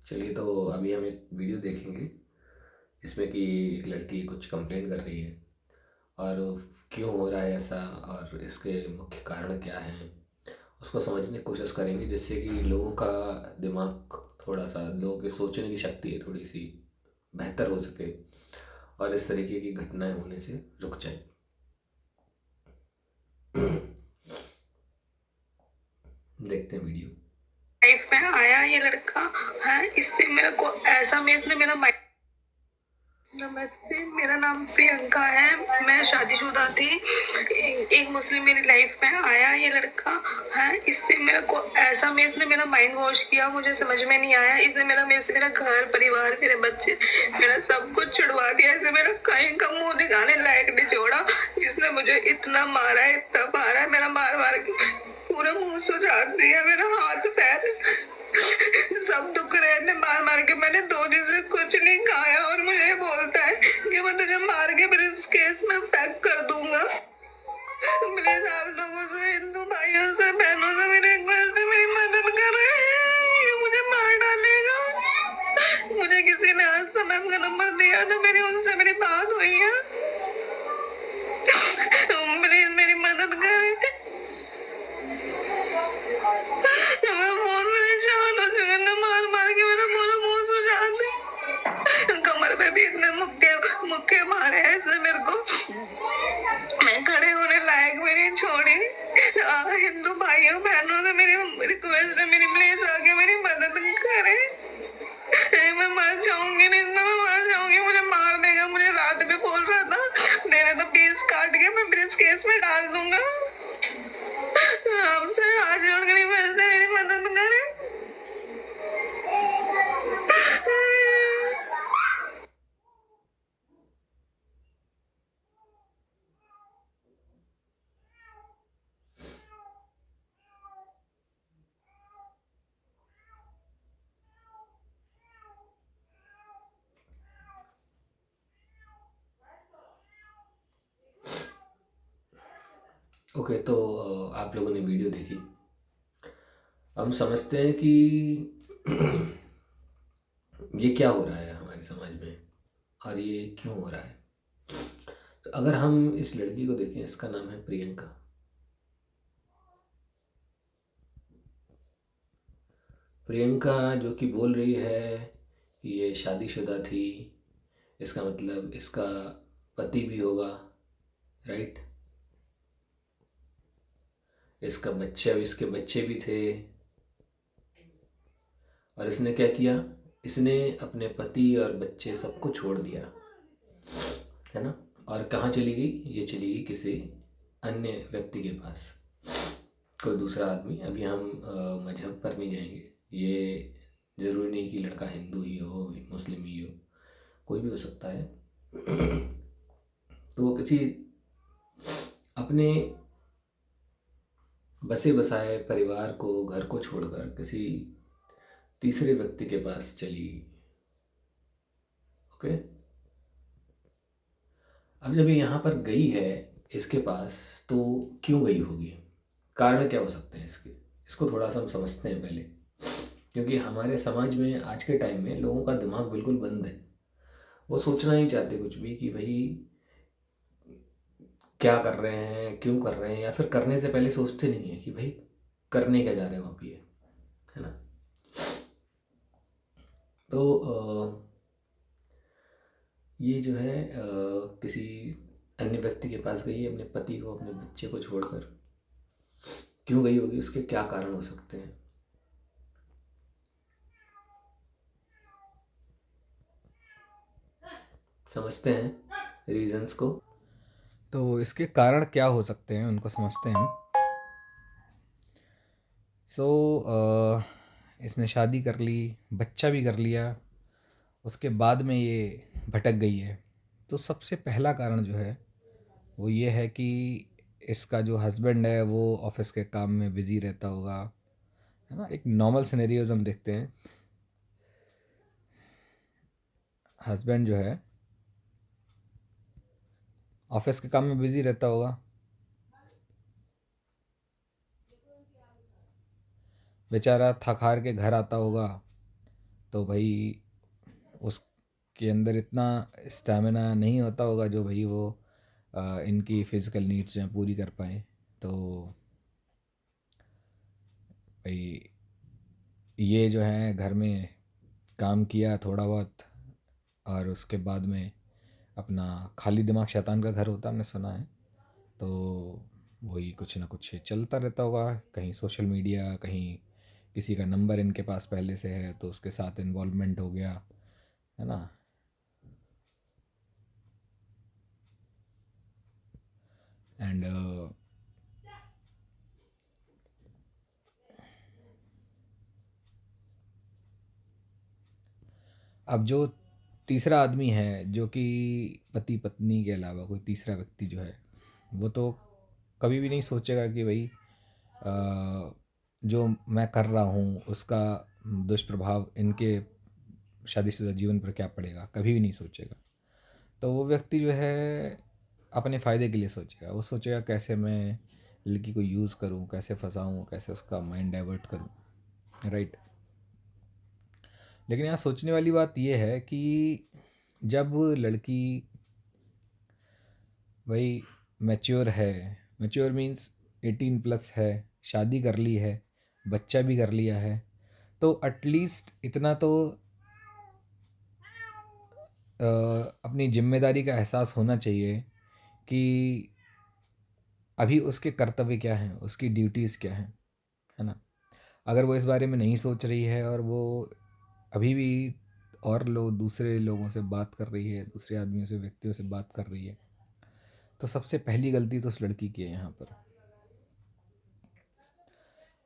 चलिए, तो अभी हम एक वीडियो देखेंगे जिसमें कि एक लड़की कुछ कंप्लेंट कर रही है और क्यों हो रहा है ऐसा और इसके मुख्य कारण क्या हैं, उसको समझने की कोशिश करेंगे, जिससे कि लोगों का दिमाग थोड़ा सा, लोगों के सोचने की शक्ति है थोड़ी सी बेहतर हो सके और इस तरीके की घटनाएं होने से रुक जाए। देखते हैं वीडियो। लाइफ में आया ये लड़का है, इसने मेरे को ऐसा में इसने मेरा नमस्ते, मेरा नाम प्रियंका है। मैं शादीशुदा थी। एक मुस्लिम मेरी लाइफ में आया ये लड़का है, इसने मेरे को ऐसा में इसने मेरा माइंड वॉश किया, मुझे समझ में नहीं आया। इसने मेरे से मेरा घर परिवार, मेरे बच्चे, मेरा सब कुछ छुड़वा दिया। इसने मेरा कहीं का मुंह दिखाने लायक नहीं छोड़ा। इसने मुझे इतना मारा, इतना मारा, मेरा मार मार के पूरा मुंह सुझा दिया, मेरा हाथ पैर सब दुख रहे ने मार मार के। मैंने 2 दिन से कुछ नहीं खाया और मुझे बोलता है कि मैं तुझे मार के फिर इस केस में पैक कर दूंगा। प्लीज आप लोगों से, हिंदू भाइयों से, बहनों से मेरी रिक्वेस्ट है, मेरी मदद करें। ये मुझे मार डालेगा। मुझे किसी ने आज मैम का नंबर दिया था, मेरी उनसे मेरी बात हुई है। प्लीज मेरी मदद करें। मैं बहुत परेशान हो चुकी हूँ, मार मार के मेरा पूरा मुंह सुझा दी। कमर पे भी इतने मुक्के मुक्के मारे हैं इसने मेरे को, मैं खड़े होने लायक भी नहीं छोड़ी। हिंदू भाइयों बहनों से मेरी रिक्वेस्ट है, मेरी प्लीज आके मेरी मदद करे। मैं मर जाऊंगी, नहीं तो मैं मर जाऊंगी, मुझे मार देगा। मुझे रात में बोल रहा था तेरे तो पीस काट के मैं ब्रिज केस में डाल दूंगा। आपसे हाथ जोड़ के रिक्वेस्ट है, मेरी मदद करे। ओके, तो आप लोगों ने वीडियो देखी। हम समझते हैं कि ये क्या हो रहा है हमारे समाज में और ये क्यों हो रहा है। तो अगर हम इस लड़की को देखें, इसका नाम है प्रियंका। प्रियंका जो कि बोल रही है कि ये शादीशुदा थी, इसका मतलब इसका पति भी होगा, राइट। इसका बच्चा भी, इसके बच्चे भी थे। और इसने क्या किया, इसने अपने पति और बच्चे सबको छोड़ दिया, है ना। और कहाँ चली गई, ये चली गई किसी अन्य व्यक्ति के पास, कोई दूसरा आदमी। अभी हम मजहब पर नहीं जाएंगे। ये ज़रूरी नहीं कि लड़का हिंदू ही हो, मुस्लिम ही हो, कोई भी हो सकता है। तो वो किसी अपने बसे बसाए परिवार को, घर को छोड़कर किसी तीसरे व्यक्ति के पास चली गई। ओके। अब जब ये यहाँ पर गई है इसके पास, तो क्यों गई होगी, कारण क्या हो सकते हैं इसके, इसको थोड़ा सा हम समझते हैं पहले। क्योंकि हमारे समाज में आज के टाइम में लोगों का दिमाग बिल्कुल बंद है। वो सोचना नहीं चाहते कुछ भी कि भाई क्या कर रहे हैं, क्यों कर रहे हैं, या फिर करने से पहले सोचते नहीं है कि भाई करने क्या जा रहे हो आप, ये है ना। तो ये जो है किसी अन्य व्यक्ति के पास गई है, अपने पति को, अपने बच्चे को छोड़कर। क्यों गई होगी, उसके क्या कारण हो सकते हैं। समझते हैं रीजंस को। तो इसके कारण क्या हो सकते हैं उनको समझते हैं हम। सो इसने शादी कर ली, बच्चा भी कर लिया, उसके बाद में ये भटक गई है। तो सबसे पहला कारण जो है वो ये है कि इसका जो हस्बैंड है वो ऑफिस के काम में बिज़ी रहता होगा, है ना। एक नॉर्मल सिनेरियोज हम देखते हैं। हस्बैंड जो है ऑफिस के काम में बिज़ी रहता होगा, बेचारा थक हार के घर आता होगा, तो भाई उसके अंदर इतना स्टैमिना नहीं होता होगा जो भाई वो इनकी फ़िज़िकल नीड्स जो हैं पूरी कर पाए। तो भाई ये जो है घर में काम किया थोड़ा बहुत, और उसके बाद में अपना खाली दिमाग शैतान का घर होता है, हमने सुना है। तो वही कुछ ना कुछ चलता रहता होगा, कहीं सोशल मीडिया, कहीं किसी का नंबर इनके पास पहले से है तो उसके साथ इन्वॉल्वमेंट हो गया, है ना। एंड अब जो तीसरा आदमी है जो कि पति पत्नी के अलावा कोई तीसरा व्यक्ति जो है, वो तो कभी भी नहीं सोचेगा कि भाई जो मैं कर रहा हूँ उसका दुष्प्रभाव इनके शादीशुदा जीवन पर क्या पड़ेगा, कभी भी नहीं सोचेगा। तो वो व्यक्ति जो है अपने फ़ायदे के लिए सोचेगा, वो सोचेगा कैसे मैं लड़की को यूज़ करूँ, कैसे फंसाऊँ, कैसे उसका माइंड डाइवर्ट करूँ, राइट। लेकिन यहाँ सोचने वाली बात ये है कि जब लड़की भाई मैच्योर है, मैच्योर मीन्स 18 प्लस है, शादी कर ली है, बच्चा भी कर लिया है, तो एटलीस्ट इतना तो अपनी जिम्मेदारी का एहसास होना चाहिए कि अभी उसके कर्तव्य क्या हैं, उसकी ड्यूटीज़ क्या हैं, है ना। अगर वो इस बारे में नहीं सोच रही है और वो अभी भी और लोग दूसरे लोगों से बात कर रही है, दूसरे आदमियों से, व्यक्तियों से बात कर रही है, तो सबसे पहली गलती तो उस लड़की की है यहाँ पर,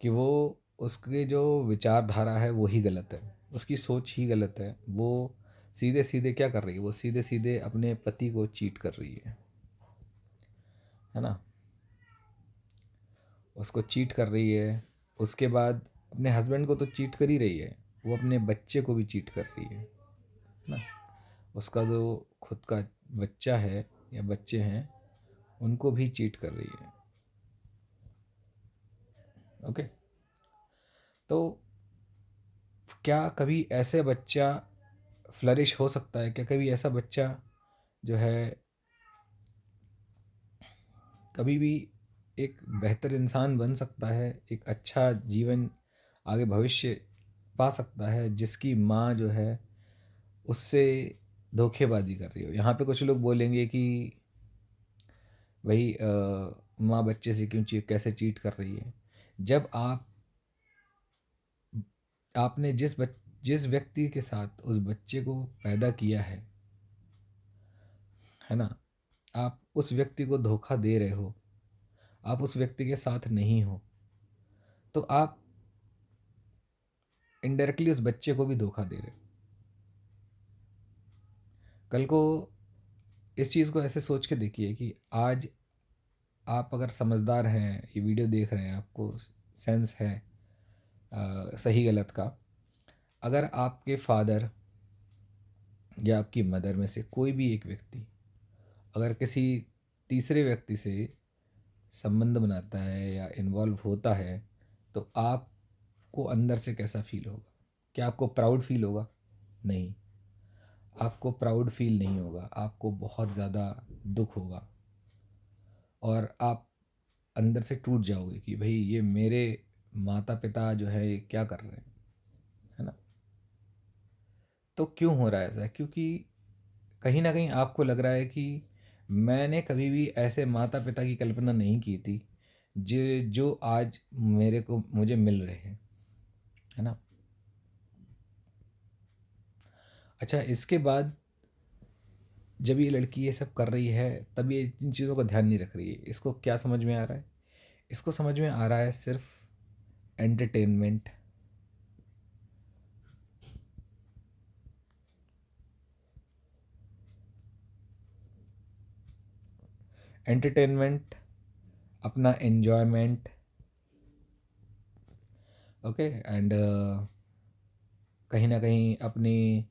कि वो उसके जो विचारधारा है वो ही गलत है, उसकी सोच ही गलत है। वो सीधे सीधे क्या कर रही है, वो सीधे सीधे अपने पति को चीट कर रही है ना। उसको चीट कर रही है, उसके बाद अपने हस्बैंड को तो चीट कर ही रही है, वो अपने बच्चे को भी चीट कर रही है ना। उसका जो खुद का बच्चा है या बच्चे हैं उनको भी चीट कर रही है। ओके, तो क्या कभी ऐसे बच्चा फ्लरिश हो सकता है? क्या कभी ऐसा बच्चा जो है कभी भी एक बेहतर इंसान बन सकता है, एक अच्छा जीवन आगे भविष्य पा सकता है, जिसकी माँ जो है उससे धोखेबाजी कर रही हो? यहाँ पे कुछ लोग बोलेंगे कि भाई माँ बच्चे से क्यों कैसे चीट कर रही है। जब आपने जिस व्यक्ति के साथ उस बच्चे को पैदा किया है ना, आप उस व्यक्ति को धोखा दे रहे हो, आप उस व्यक्ति के साथ नहीं हो, तो आप इनडायरेक्टली उस बच्चे को भी धोखा दे रहे हो। कल को इस चीज़ को ऐसे सोच के देखिए कि आज आप अगर समझदार हैं, ये वीडियो देख रहे हैं, आपको सेंस है सही गलत का, अगर आपके फादर या आपकी मदर में से कोई भी एक व्यक्ति अगर किसी तीसरे व्यक्ति से संबंध बनाता है या इन्वॉल्व होता है, तो आपको अंदर से कैसा फील होगा? क्या आपको प्राउड फील होगा? नहीं, आपको प्राउड फील नहीं होगा, आपको बहुत ज़्यादा दुख होगा, और आप अंदर से टूट जाओगे कि भाई ये मेरे माता पिता जो है ये क्या कर रहे हैं, है ना। तो क्यों हो रहा है ऐसा? क्योंकि कहीं ना कहीं आपको लग रहा है कि मैंने कभी भी ऐसे माता पिता की कल्पना नहीं की थी जो जो आज मेरे को मुझे मिल रहे हैं, है ना। अच्छा, इसके बाद जब ये लड़की ये सब कर रही है तब ये इन चीज़ों का ध्यान नहीं रख रही है। इसको क्या समझ में आ रहा है? इसको समझ में आ रहा है सिर्फ एंटरटेनमेंट, एंटरटेनमेंट, अपना एन्जॉयमेंट। ओके, एंड कहीं ना कहीं अपनी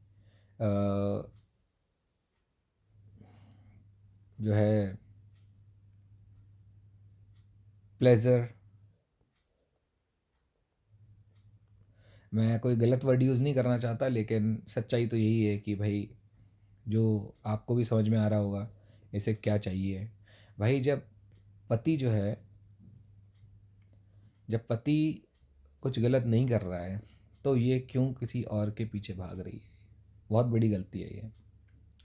जो है प्लेजर, मैं कोई गलत वर्ड यूज़ नहीं करना चाहता, लेकिन सच्चाई तो यही है कि भाई, जो आपको भी समझ में आ रहा होगा इसे क्या चाहिए। भाई, जब पति कुछ गलत नहीं कर रहा है तो ये क्यों किसी और के पीछे भाग रही है? बहुत बड़ी गलती है ये,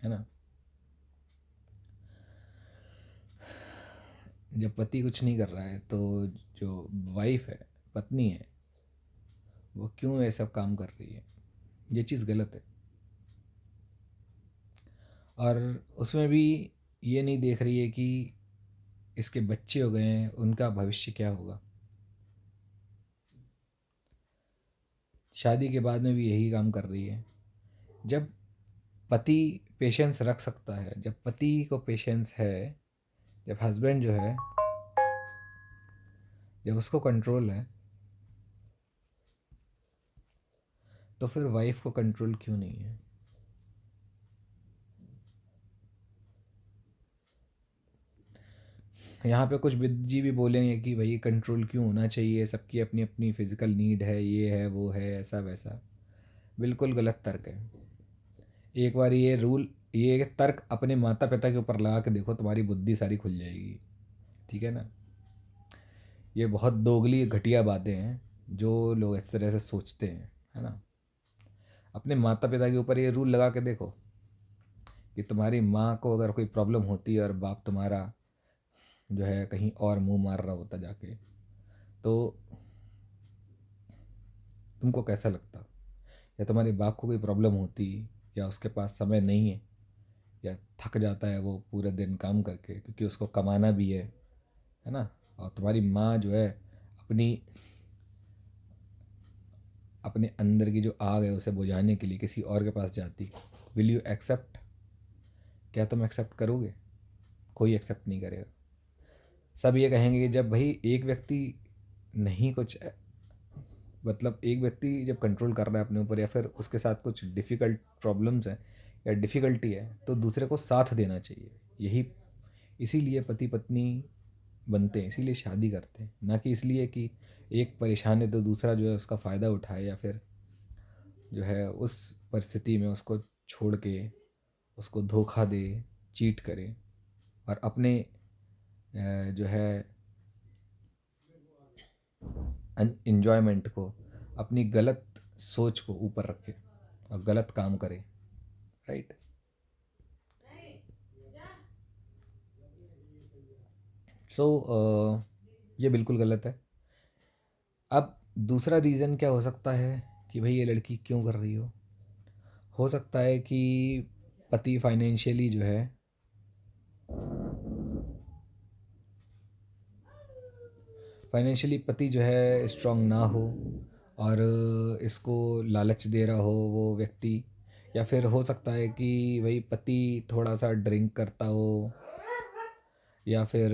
है ना? जब पति कुछ नहीं कर रहा है तो जो वाइफ है, पत्नी है, वो क्यों ये सब काम कर रही है? ये चीज़ गलत है। और उसमें भी ये नहीं देख रही है कि इसके बच्चे हो गए हैं, उनका भविष्य क्या होगा। शादी के बाद में भी यही काम कर रही है। जब पति पेशेंस रख सकता है, जब पति को पेशेंस है, जब हस्बैंड जो है, जब उसको कंट्रोल है, तो फिर वाइफ को कंट्रोल क्यों नहीं है? यहाँ पे कुछ विद जी भी बोलेंगे कि भाई कंट्रोल क्यों होना चाहिए, सबकी अपनी अपनी फिजिकल नीड है, ये है वो है, ऐसा वैसा। बिल्कुल गलत तर्क है। एक बार ये तर्क अपने माता पिता के ऊपर लगा के देखो, तुम्हारी बुद्धि सारी खुल जाएगी। ठीक है ना? ये बहुत दोगली घटिया बातें हैं जो लोग इस तरह से सोचते हैं, है ना? अपने माता पिता के ऊपर ये रूल लगा के देखो कि तुम्हारी माँ को अगर कोई प्रॉब्लम होती है और बाप तुम्हारा जो है कहीं और मुंह मार रहा होता जाके, तो तुमको कैसा लगता? या तुम्हारे बाप को कोई प्रॉब्लम होती, या उसके पास समय नहीं है, या थक जाता है वो पूरे दिन काम करके क्योंकि उसको कमाना भी है ना? और तुम्हारी माँ जो है अपनी अपने अंदर की जो आग है उसे बुझाने के लिए किसी और के पास जाती, विल यू एक्सेप्ट? क्या तुम एक्सेप्ट करोगे? कोई एक्सेप्ट नहीं करेगा। सब ये कहेंगे कि जब भाई एक व्यक्ति नहीं कुछ, मतलब एक व्यक्ति जब कंट्रोल कर रहा है अपने ऊपर, या फिर उसके साथ कुछ डिफ़िकल्ट प्रॉब्लम्स हैं या डिफ़िकल्टी है, तो दूसरे को साथ देना चाहिए। यही इसीलिए पति पत्नी बनते हैं, इसीलिए शादी करते हैं, ना कि इसलिए कि एक परेशान है तो दूसरा जो है उसका फ़ायदा उठाए, या फिर जो है उस परिस्थिति में उसको छोड़ के उसको धोखा दे, चीट करे, और अपने जो है इन्जॉयमेंट को, अपनी गलत सोच को ऊपर रखे और गलत काम करे। राइट? सो ये बिल्कुल गलत है। अब दूसरा रीज़न क्या हो सकता है कि भाई ये लड़की क्यों कर रही हो सकता है कि पति फाइनेंशियली जो है, फाइनेंशियली पति जो है स्ट्रांग ना हो, और इसको लालच दे रहा हो वो व्यक्ति। या फिर हो सकता है कि भाई पति थोड़ा सा ड्रिंक करता हो, या फिर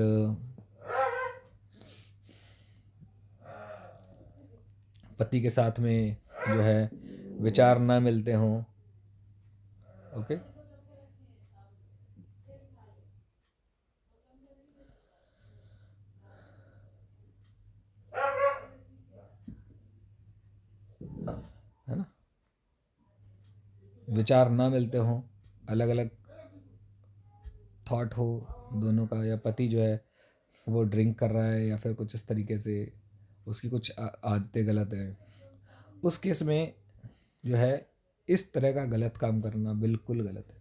पति के साथ में जो है विचार ना मिलते हों। ओके? है ना? विचार ना मिलते हों, अलग अलग थॉट हो दोनों का, या पति जो है वो ड्रिंक कर रहा है, या फिर कुछ इस तरीके से उसकी कुछ आदतें गलत हैं, उस केस में जो है इस तरह का गलत काम करना बिल्कुल गलत है।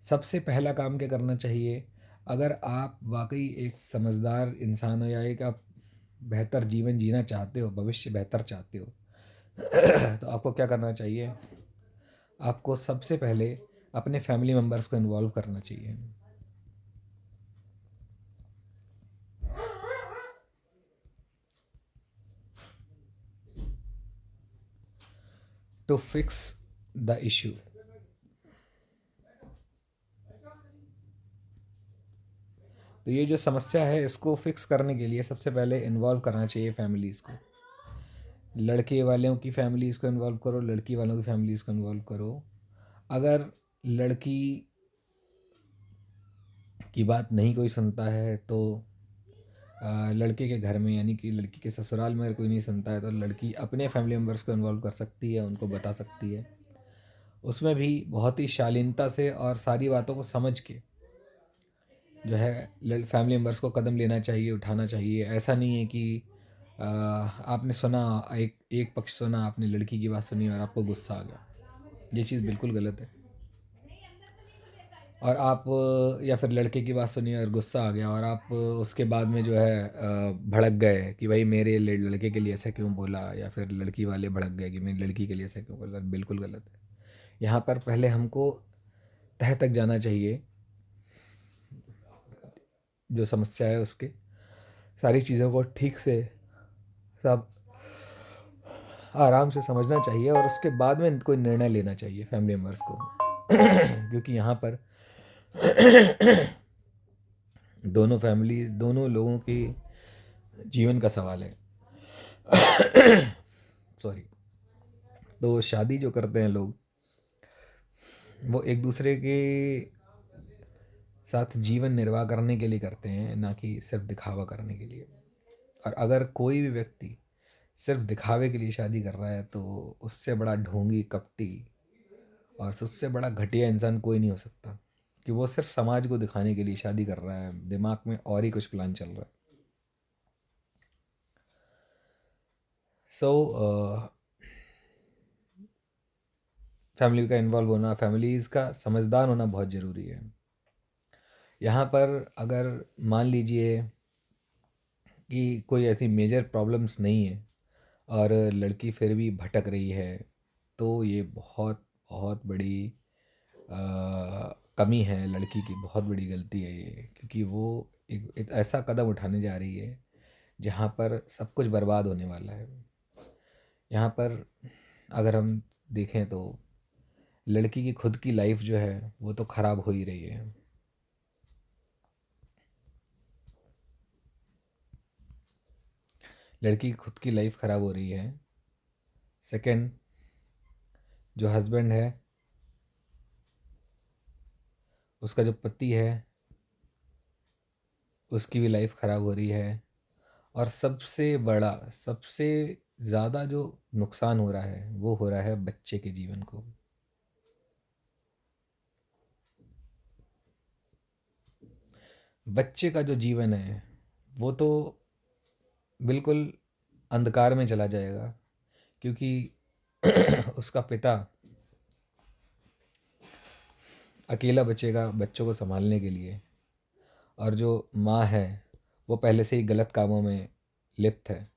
सबसे पहला काम क्या करना चाहिए? अगर आप वाकई एक समझदार इंसान हो, या एक आप बेहतर जीवन जीना चाहते हो, भविष्य बेहतर चाहते हो, तो आपको क्या करना चाहिए? आपको सबसे पहले अपने फैमिली मेम्बर्स को इन्वॉल्व करना चाहिए, टू फिक्स द इशू। तो ये जो समस्या है इसको फिक्स करने के लिए सबसे पहले इन्वॉल्व करना चाहिए फैमिलीज़ को। लड़के वालों की फैमिलीज़ को इन्वॉल्व करो, लड़की वालों की फैमिलीज़ को इन्वॉल्व करो। अगर लड़की की बात नहीं कोई सुनता है तो लड़के के घर में यानी कि लड़की के ससुराल में अगर कोई नहीं सुनता है तो लड़की अपने फैमिली मेम्बर्स को इन्वॉल्व कर सकती है, उनको बता सकती है। उसमें भी बहुत ही शालीनता से और सारी बातों को समझ के जो है फैमिली मेम्बर्स को कदम लेना चाहिए, उठाना चाहिए। ऐसा नहीं है कि आपने सुना, एक एक पक्ष सुना, आपने लड़की की बात सुनी और आपको गुस्सा आ गया। ये चीज़ बिल्कुल गलत है। और आप या फिर लड़के की बात सुनी और गुस्सा आ गया और आप उसके बाद में जो है भड़क गए कि भाई मेरे लड़के के लिए ऐसा क्यों बोला, या फिर लड़की वाले भड़क गए कि मेरी लड़की के लिए ऐसा क्यों बोला। बिल्कुल गलत है। यहाँ पर पहले हमको तह तक जाना चाहिए, जो समस्या है उसके सारी चीज़ों को ठीक से सब आराम से समझना चाहिए और उसके बाद में कोई निर्णय लेना चाहिए फैमिली मेम्बर्स को। क्योंकि यहाँ पर दोनों फैमिली, दोनों लोगों की जीवन का सवाल है। सॉरी। तो शादी जो करते हैं लोग, वो एक दूसरे के साथ जीवन निर्वाह करने के लिए करते हैं, ना कि सिर्फ दिखावा करने के लिए। और अगर कोई भी व्यक्ति सिर्फ दिखावे के लिए शादी कर रहा है तो उससे बड़ा ढोंगी, कपटी और उससे बड़ा घटिया इंसान कोई नहीं हो सकता, कि वो सिर्फ समाज को दिखाने के लिए शादी कर रहा है, दिमाग में और ही कुछ प्लान चल रहा है। सो फैमिली का इन्वॉल्व होना, फैमिलीज़ का समझदार होना बहुत ज़रूरी है। यहाँ पर अगर मान लीजिए कि कोई ऐसी मेजर प्रॉब्लम्स नहीं है और लड़की फिर भी भटक रही है, तो ये बहुत बहुत बड़ी कमी है लड़की की, बहुत बड़ी गलती है ये। क्योंकि वो एक ऐसा कदम उठाने जा रही है जहाँ पर सब कुछ बर्बाद होने वाला है। यहाँ पर अगर हम देखें तो लड़की की खुद की लाइफ जो है वो तो ख़राब हो ही रही है। लड़की की खुद की लाइफ ख़राब हो रही है। सेकंड, जो हस्बैंड है, उसका जो पति है, उसकी भी लाइफ ख़राब हो रही है। और सबसे बड़ा, सबसे ज़्यादा जो नुकसान हो रहा है वो हो रहा है बच्चे के जीवन को। बच्चे का जो जीवन है वो तो बिल्कुल अंधकार में चला जाएगा, क्योंकि उसका पिता अकेला बचेगा बच्चों को संभालने के लिए, और जो माँ है वो पहले से ही गलत कामों में लिप्त है,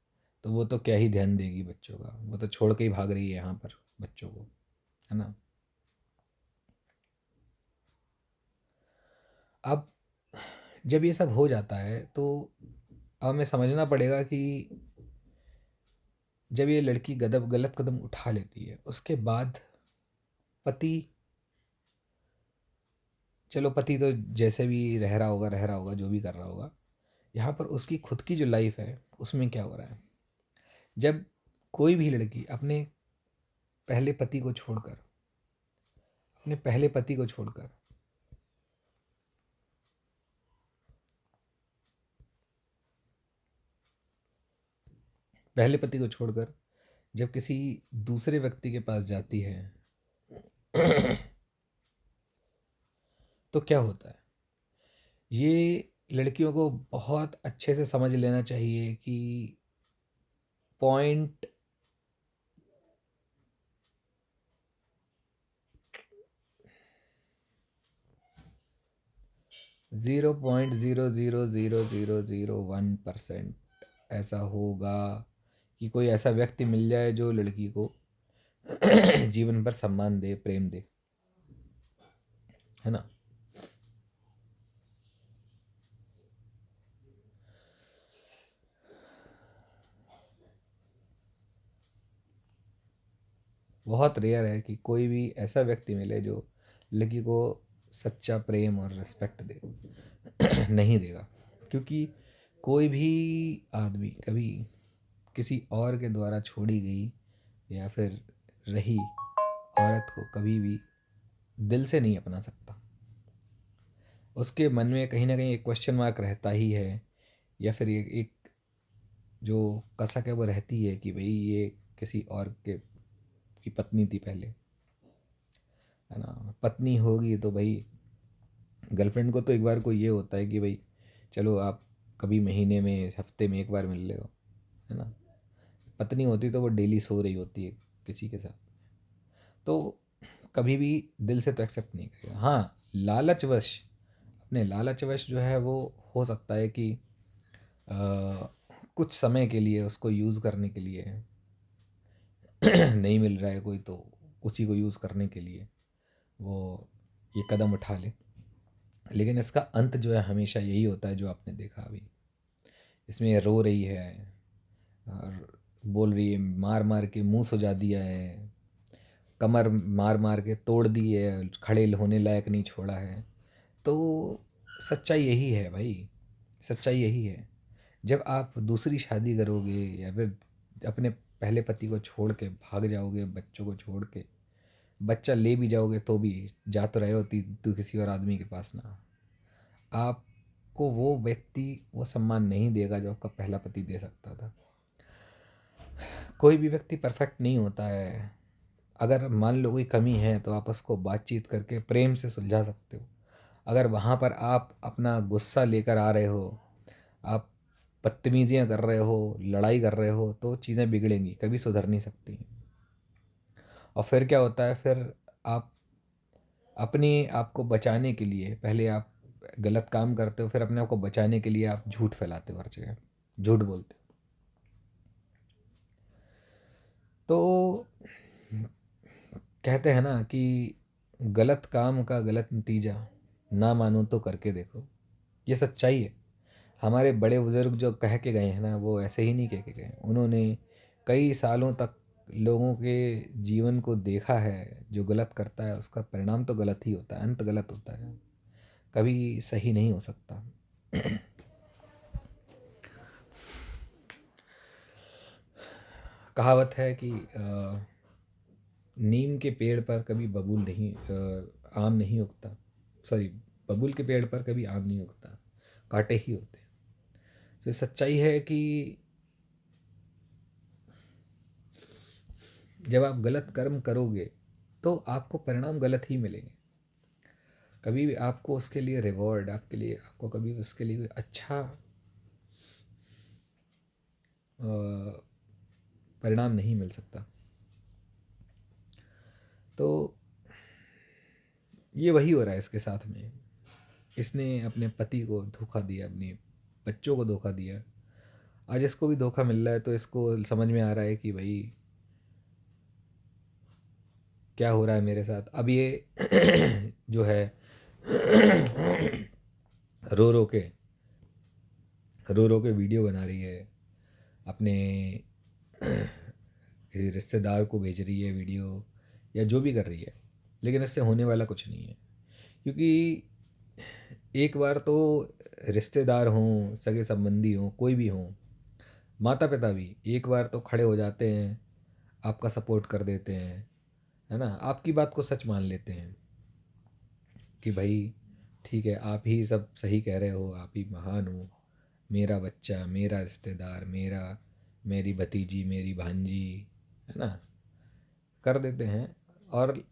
तो वो तो क्या ही ध्यान देगी बच्चों का, वो तो छोड़ के ही भाग रही है यहाँ पर बच्चों को, है ना। अब जब ये सब हो जाता है तो हमें समझना पड़ेगा कि जब ये लड़की गलत कदम उठा लेती है, उसके बाद पति, चलो पति तो जैसे भी रह रहा होगा, जो भी कर रहा होगा, यहाँ पर उसकी खुद की जो लाइफ है उसमें क्या हो रहा है। जब कोई भी लड़की अपने पहले पति को छोड़कर, अपने पहले पति को छोड़कर पहले पति को छोड़कर जब किसी दूसरे व्यक्ति के पास जाती है तो क्या होता है, ये लड़कियों को बहुत अच्छे से समझ लेना चाहिए कि पॉइंट 0.000001% ऐसा होगा कि कोई ऐसा व्यक्ति मिल जाए जो लड़की को जीवन भर सम्मान दे, प्रेम दे, है ना। बहुत रेयर है कि कोई भी ऐसा व्यक्ति मिले जो लड़की को सच्चा प्रेम और रिस्पेक्ट दे। नहीं देगा, क्योंकि कोई भी आदमी कभी किसी और के द्वारा छोड़ी गई या फिर रही औरत को कभी भी दिल से नहीं अपना सकता। उसके मन में कहीं ना कहीं एक क्वेश्चन मार्क रहता ही है या फिर ये एक जो कसक है वो रहती है कि भाई ये किसी और के की पत्नी थी पहले, है ना। पत्नी होगी तो भाई गर्लफ्रेंड को तो एक बार को ये होता है कि भाई चलो आप कभी महीने में हफ्ते में एक बार मिल रहे हो, है ना। पत्नी होती तो वो डेली सो रही होती है किसी के साथ, तो कभी भी दिल से तो एक्सेप्ट नहीं करेगा। हाँ, लालचवश, अपने लालचवश जो है वो हो सकता है कि अ, कुछ समय के लिए उसको यूज़ करने के लिए नहीं मिल रहा है कोई, तो उसी को यूज़ करने के लिए वो ये कदम उठा ले। लेकिन इसका अंत जो है हमेशा यही होता है जो आपने देखा अभी। इसमें ये रो रही है और बोल रही है, मार मार के मुंह सुजा दिया है, कमर मार मार के तोड़ दी है, खड़े होने लायक नहीं छोड़ा है। तो सच्चाई यही है भाई, सच्चाई यही है। जब आप दूसरी शादी करोगे या फिर अपने पहले पति को छोड़ के भाग जाओगे, बच्चों को छोड़ के, बच्चा ले भी जाओगे तो भी जा तो रहे हो तू किसी और आदमी के पास ना, आपको वो व्यक्ति वो सम्मान नहीं देगा जो आपका पहला पति दे सकता था। कोई भी व्यक्ति परफेक्ट नहीं होता है। अगर मान लो कोई कमी है तो आप उसको बातचीत करके प्रेम से सुलझा सकते हो। अगर वहाँ पर आप अपना गुस्सा लेकर आ रहे हो, आप बदतमीजियाँ कर रहे हो, लड़ाई कर रहे हो, तो चीज़ें बिगड़ेंगी, कभी सुधर नहीं सकती। और फिर क्या होता है, फिर आप अपने आप को बचाने के लिए पहले आप गलत काम करते हो, फिर अपने आप को बचाने के लिए आप झूठ फैलाते हो, हर जगह झूठ बोलते हो। तो कहते हैं ना कि गलत काम का गलत नतीजा, ना मानो तो करके देखो। ये सच्चाई है। हमारे बड़े बुजुर्ग जो कह के गए हैं ना, वो ऐसे ही नहीं कह के गए। उन्होंने कई सालों तक लोगों के जीवन को देखा है। जो गलत करता है उसका परिणाम तो गलत ही होता है, अंत गलत होता है, कभी सही नहीं हो सकता। कहावत है कि नीम के पेड़ पर कभी बबूल नहीं आम नहीं उगता। सॉरी, बबूल के पेड़ पर कभी आम नहीं उगता, कांटे ही होते हैं। तो सच्चाई है कि जब आप गलत कर्म करोगे तो आपको परिणाम गलत ही मिलेंगे। कभी भी आपको उसके लिए रिवॉर्ड, आपके लिए आपको कभी उसके लिए अच्छा परिणाम नहीं मिल सकता। तो ये वही हो रहा है इसके साथ में। इसने अपने पति को धोखा दिया, अपने बच्चों को धोखा दिया। आज इसको भी धोखा मिल रहा है, तो इसको समझ में आ रहा है कि भाई क्या हो रहा है मेरे साथ। अब ये जो है रो रो के वीडियो बना रही है, अपने किसी रिश्तेदार को भेज रही है वीडियो, या जो भी कर रही है। लेकिन इससे होने वाला कुछ नहीं है, क्योंकि एक बार तो रिश्तेदार हों, सगे संबंधी हों, कोई भी हों, माता पिता भी एक बार तो खड़े हो जाते हैं, आपका सपोर्ट कर देते हैं, है ना। आपकी बात को सच मान लेते हैं कि भाई ठीक है, आप ही सब सही कह रहे हो, आप ही महान हो, मेरा बच्चा, मेरा रिश्तेदार, मेरी भतीजी, मेरी भांजी, है ना, कर देते हैं। और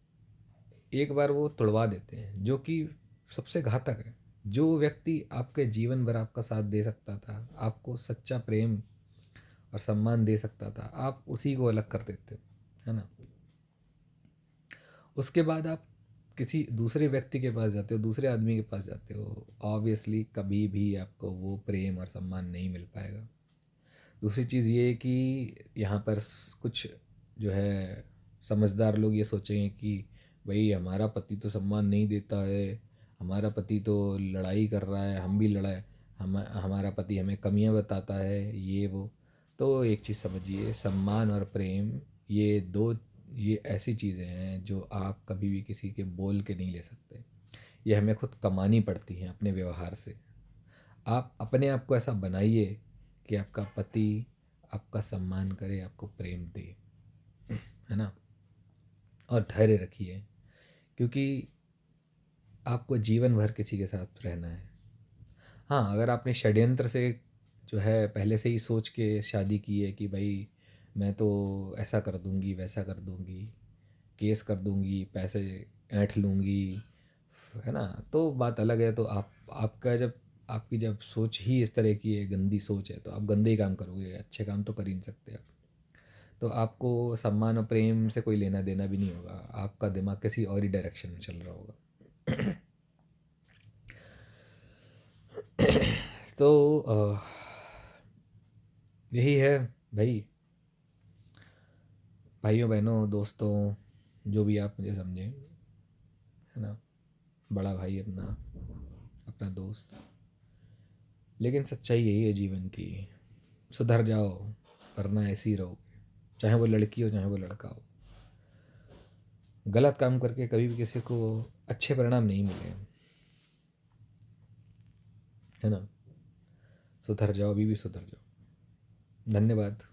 एक बार वो तुड़वा देते हैं, जो कि सबसे घातक है। जो व्यक्ति आपके जीवन भर आपका साथ दे सकता था, आपको सच्चा प्रेम और सम्मान दे सकता था, आप उसी को अलग कर देते हो, है ना। उसके बाद आप किसी दूसरे व्यक्ति के पास जाते हो, दूसरे आदमी के पास जाते हो, ऑब्वियसली कभी भी आपको वो प्रेम और सम्मान नहीं मिल पाएगा। दूसरी चीज़ ये कि यहाँ पर कुछ जो है समझदार लोग ये सोचेंगे कि भाई हमारा पति तो सम्मान नहीं देता है, हमारा पति तो लड़ाई कर रहा है, हम भी लड़ाए, हमारा पति हमें कमियां बताता है, ये वो। तो एक चीज़ समझिए, सम्मान और प्रेम, ये ऐसी चीज़ें हैं जो आप कभी भी किसी के बोल के नहीं ले सकते। ये हमें खुद कमानी पड़ती हैं अपने व्यवहार से। आप अपने आप को ऐसा बनाइए कि आपका पति आपका सम्मान करे, आपको प्रेम दे, है ना। और धैर्य रखिए, क्योंकि आपको जीवन भर किसी के साथ रहना है। हाँ, अगर आपने षड्यंत्र से जो है पहले से ही सोच के शादी की है कि भाई मैं तो ऐसा कर दूंगी, वैसा कर दूंगी, केस कर दूंगी, पैसे ऐंठ लूंगी, है ना? तो बात अलग है। तो आपका जब आपकी जब सोच ही इस तरह की है, गंदी सोच है, तो आप गंदे ही काम करोगे, अच्छे काम तो कर ही नहीं सकते आप। तो आपको सम्मान और प्रेम से कोई लेना देना भी नहीं होगा, आपका दिमाग किसी और ही डायरेक्शन में चल रहा होगा। तो यही है भाई, भाइयों बहनों दोस्तों, जो भी आप मुझे समझें, है ना? बड़ा भाई अपना, अपना दोस्त। लेकिन सच्चाई यही है जीवन की, सुधर जाओ वरना ऐसे ही रहो, चाहे वो लड़की हो चाहे वो लड़का हो। गलत काम करके कभी भी किसी को अच्छे परिणाम नहीं मिले, है ना? सुधर जाओ, अभी भी सुधर जाओ। धन्यवाद।